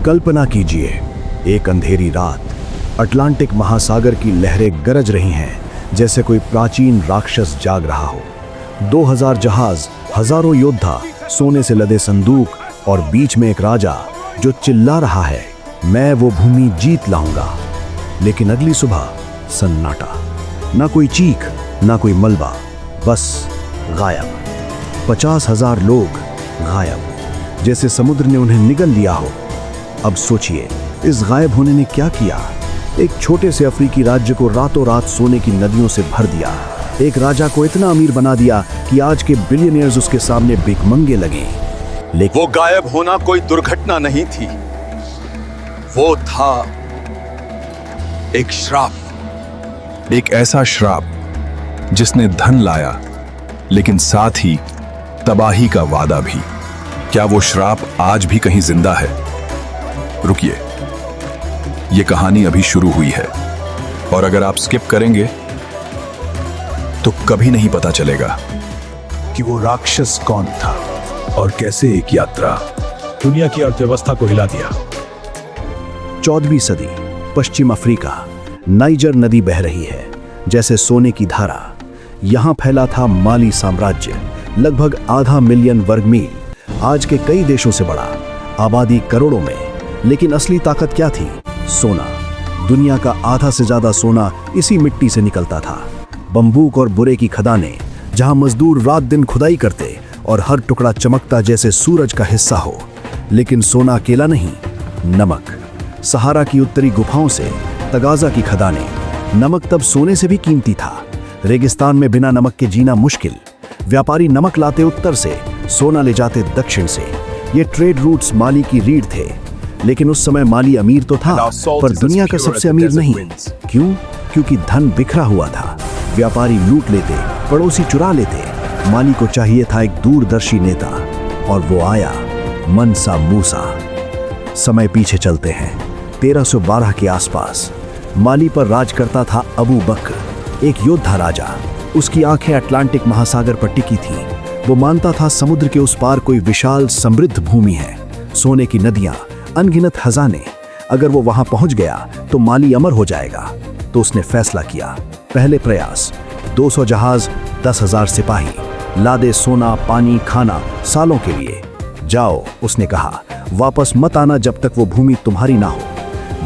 कल्पना कीजिए, एक अंधेरी रात, अटलांटिक महासागर की लहरें गरज रही हैं जैसे कोई प्राचीन राक्षस जाग रहा हो। 2000 जहाज, हजारों योद्धा, सोने से लदे संदूक और बीच में एक राजा जो चिल्ला रहा है, मैं वो भूमि जीत लाऊंगा। लेकिन अगली सुबह सन्नाटा, ना कोई चीख, ना कोई मलबा, बस गायब। 50,000 लोग गायब, जैसे समुद्र ने उन्हें निगल लिया हो। अब सोचिए, इस गायब होने ने क्या किया? एक छोटे से अफ्रीकी राज्य को रातों रात सोने की नदियों से भर दिया। एक राजा को इतना अमीर बना दिया कि आज के बिलियनियर्स उसके सामने भिखमंगे लगे। लेकिन वो गायब होना कोई दुर्घटना नहीं थी, वो था एक श्राप। एक ऐसा श्राप जिसने धन लाया, लेकिन साथ ही तबाही का वादा भी। क्या वो श्राप आज भी कहीं जिंदा है? रुकिए, ये कहानी अभी शुरू हुई है, और अगर आप स्किप करेंगे तो कभी नहीं पता चलेगा कि वो राक्षस कौन था और कैसे एक यात्रा दुनिया की अर्थव्यवस्था को हिला दिया। 14वीं सदी, पश्चिम अफ्रीका, नाइजर नदी बह रही है जैसे सोने की धारा। यहां फैला था माली साम्राज्य, लगभग आधा मिलियन वर्ग मील, आज के कई देशों से बड़ा, आबादी करोड़ों में। लेकिन असली ताकत क्या थी? सोना। दुनिया का आधा से ज्यादा सोना इसी मिट्टी से निकलता था। बंबूक और बुरे की खदानें, जहां मजदूर रात दिन खुदाई करते और हर टुकड़ा चमकता जैसे सूरज का हिस्सा हो। लेकिन सोना अकेला नहीं, नमक। सहारा की उत्तरी गुफाओं से तगाजा की खदानें। नमक तब सोने से भी कीमती था। रेगिस्तान में बिना नमक के जीना मुश्किल। व्यापारी नमक लाते उत्तर से, सोना ले जाते दक्षिण से। ये ट्रेड रूट्स माली की रीढ़ थे। लेकिन उस समय माली अमीर तो था, पर दुनिया का सबसे अमीर नहीं। क्यों? क्योंकि धन बिखरा हुआ था। व्यापारी लूट लेते, पड़ोसी चुरा लेते। माली को चाहिए था एक दूरदर्शी नेता, और वो आया, मनसा मूसा। समय पीछे चलते हैं, 1312 के आसपास। माली पर राज करता था अबू बकर, एक योद्धा राजा। उसकी आंखें अटलांटिक महासागर पर टिकी थीं। वो मानता था समुद्र के उस पार कोई विशाल समृद्ध भूमि है, सोने की नदियां, अनगिनत खजाने। अगर वो वहां पहुंच गया तो माली अमर हो जाएगा। तो उसने फैसला किया, पहले प्रयास, 200 जहाज, 10,000 सिपाही, लादे सोना, पानी, खाना सालों के लिए। जाओ, उसने कहा, वापस मत आना जब तक वो भूमि तुम्हारी ना हो।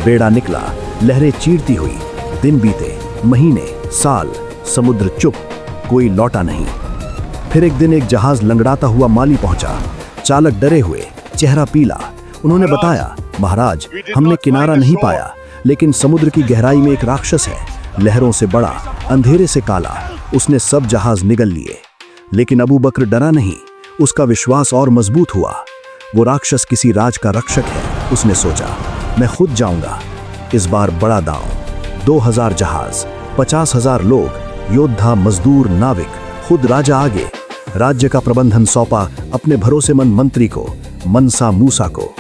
बेड़ा निकला, लहरें चीरती हुई। दिन बीते, महीने, साल, समुद्र चुप, कोई लौटा नहीं। फिर एक दिन एक जहाज लंगड़ाता हुआ माली पहुंचा। चालक डरे हुए, चेहरा पीला। उन्होंने बताया, महाराज, हमने किनारा नहीं पाया, लेकिन समुद्र की गहराई में एक राक्षस है, लहरों से बड़ा, अंधेरे से काला। उसने सब जहाज निगल लिए। लेकिन अबू बकर डरा नहीं, उसका विश्वास और मजबूत हुआ। वो राक्षस किसी राज का रक्षक है, उसने सोचा, मैं खुद जाऊंगा। इस बार बड़ा दांव, 2000 जहाज, 50,000 लोग, योद्धा, मजदूर, नाविक, खुद राजा आगे। राज्य का प्रबंधन सौंपा अपने भरोसेमंद मंत्री को, मनसा मूसा को।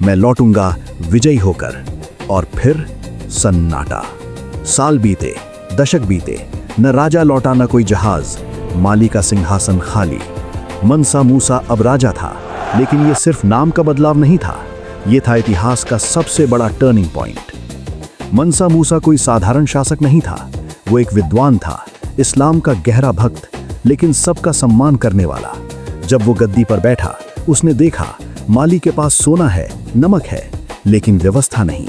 मैं लौटूंगा विजयी होकर। और फिर सन्नाटा। साल बीते, दशक बीते, न राजा लौटा, न कोई जहाज। माली का सिंहासन खाली। मनसा मूसा अब राजा था, लेकिन यह सिर्फ नाम का बदलाव नहीं था, यह था इतिहास का सबसे बड़ा टर्निंग पॉइंट। मनसा मूसा कोई साधारण शासक नहीं था, वो एक विद्वान था, इस्लाम का गहरा भक्त, लेकिन सबका सम्मान करने वाला। जब वो गद्दी पर बैठा, उसने देखा माली के पास सोना है, नमक है, लेकिन व्यवस्था नहीं।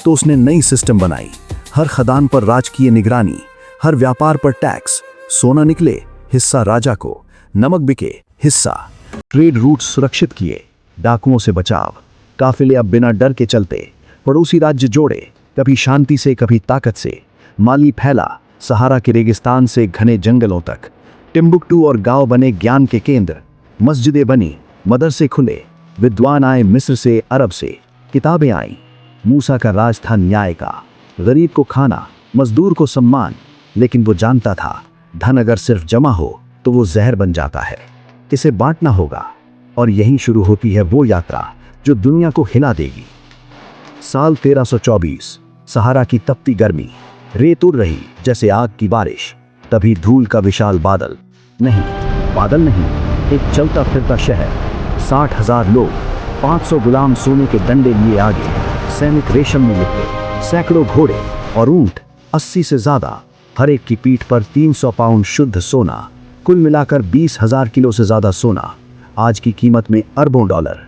तो उसने नई सिस्टम बनाई। हर खदान पर राजकीय निगरानी, हर व्यापार पर टैक्स। सोना निकले, हिस्सा राजा को, नमक बिके, हिस्सा। ट्रेड रूट सुरक्षित किए, डाकुओं से बचाव। काफिले अब बिना डर के चलते। पड़ोसी राज्य जोड़े, कभी शांति से, कभी ताकत से। माली फैला, सहारा के रेगिस्तान से घने जंगलों तक। टिम्बुक्टू और गांव बने ज्ञान के केंद्र। मस्जिदें बनी, मदरसे खुले। विद्वान आए मिस्र से, अरब से। किताबें आईं। मूसा का राज था न्याय का, गरीब को खाना, मजदूर को सम्मान। लेकिन वो जानता था, धन अगर सिर्फ जमा हो तो वो जहर बन जाता है। इसे बांटना होगा। और यहीं शुरू होती है वो यात्रा जो दुनिया को हिला देगी। साल 1324, सहारा की तपती गर्मी, रेत उड़ रही जैसे आग की बारिश। तभी धूल का विशाल बादल नहीं, एक चलता फिरता शहर, 60,000 लोग, 500 गुलाम सोने के डंडे लिए आगे, सैनिक रेशम में लिपटे, सैकड़ों घोड़े और ऊंट, 80 से ज्यादा, हर एक की पीठ पर 300 पाउंड शुद्ध सोना, कुल मिलाकर 20,000 किलो से ज्यादा सोना, आज की कीमत में अरबों डॉलर।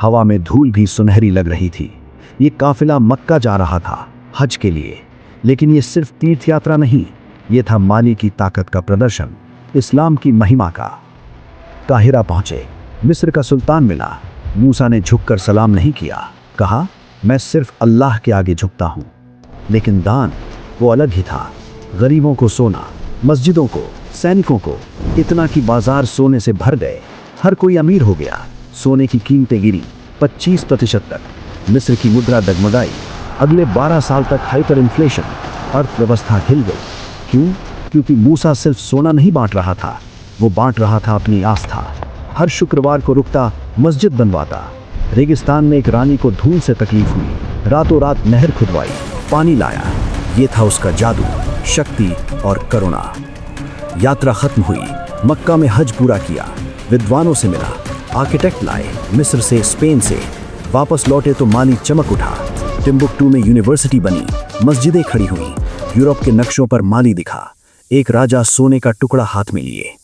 हवा में धूल भी सुनहरी लग रही थी। ये काफिला मक्का जा रहा था, हज के लिए। लेकिन ये सिर्फ तीर्थ यात्रा नहीं, ये था माली की ताकत का प्रदर्शन, इस्लाम की महिमा का। काहिरा पहुंचे, मिस्र का सुल्तान मिला। मूसा ने झुककर सलाम नहीं किया, कहा, मैं सिर्फ अल्लाह के आगे झुकता हूं। लेकिन दान वो अलग ही था। गरीबों को सोना, मस्जिदों को, सैनिकों को, इतना कि बाजार सोने से भर गए। हर कोई अमीर हो गया। सोने की कीमतें गिरी 25% तक। मिस्र की मुद्रा डगमगाई। अगले 12 साल तक हाइपर इन्फ्लेशन, अर्थव्यवस्था हिल गई। क्यों? क्योंकि मूसा सिर्फ सोना नहीं बांट रहा था, वो बांट रहा था अपनी आस्था। हर शुक्रवार को रुकता, मस्जिद बनवाता। रेगिस्तान में एक रानी को धूल से तकलीफ हुई, रातों रात नहर खुदवाई, पानी लाया। ये था उसका जादू, शक्ति और करुणा। यात्रा खत्म हुई, मक्का में हज पूरा किया, विद्वानों से मिला, आर्किटेक्ट लाए, मिस्र से, स्पेन से। वापस लौटे तो माली चमक उठा। टिम्बुक्टू में यूनिवर्सिटी बनी, मस्जिदें खड़ी हुई, यूरोप के नक्शों पर माली दिखा। एक राजा सोने का टुकड़ा हाथ में लिए।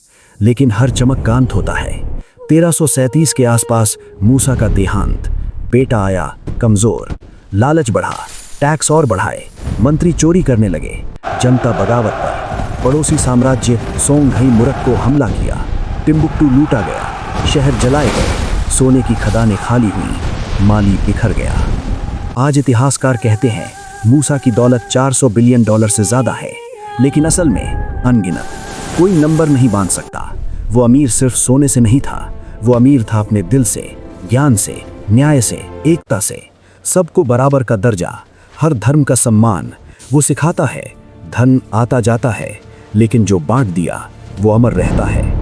लेकिन हर चमक का अंत होता है। 1337 के आसपास मूसा का देहांत। बेटा आया, कमजोर, लालच बढ़ा, टैक्स और बढ़ाए, मंत्री चोरी करने लगे, जनता बगावत पर। पड़ोसी साम्राज्य सोंगढई मुरक को हमला किया, टिम्बुक्टू लूटा गया, शहर जलाए गए, सोने की खदानें खाली हुई, माली बिखर गया। आज इतिहासकार कहते हैं मूसा की दौलत $400 बिलियन से ज्यादा है, लेकिन असल में अनगिनत। कोई नंबर नहीं बांध सकता। वो अमीर सिर्फ सोने से नहीं था, वो अमीर था अपने दिल से, ज्ञान से, न्याय से, एकता से, सबको बराबर का दर्जा, हर धर्म का सम्मान। वो सिखाता है धन आता जाता है, लेकिन जो बांट दिया वो अमर रहता है।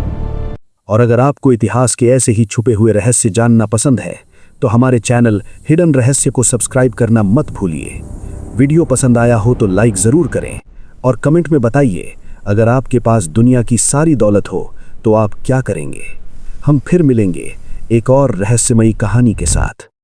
और अगर आपको इतिहास के ऐसे ही छुपे हुए रहस्य जानना पसंद है तो हमारे चैनल हिडन रहस्य को सब्सक्राइब करना मत भूलिए। वीडियो पसंद आया हो तो लाइक जरूर करें और कमेंट में बताइए, अगर आपके पास दुनिया की सारी दौलत हो तो आप क्या करेंगे। हम फिर मिलेंगे एक और रहस्यमयी कहानी के साथ।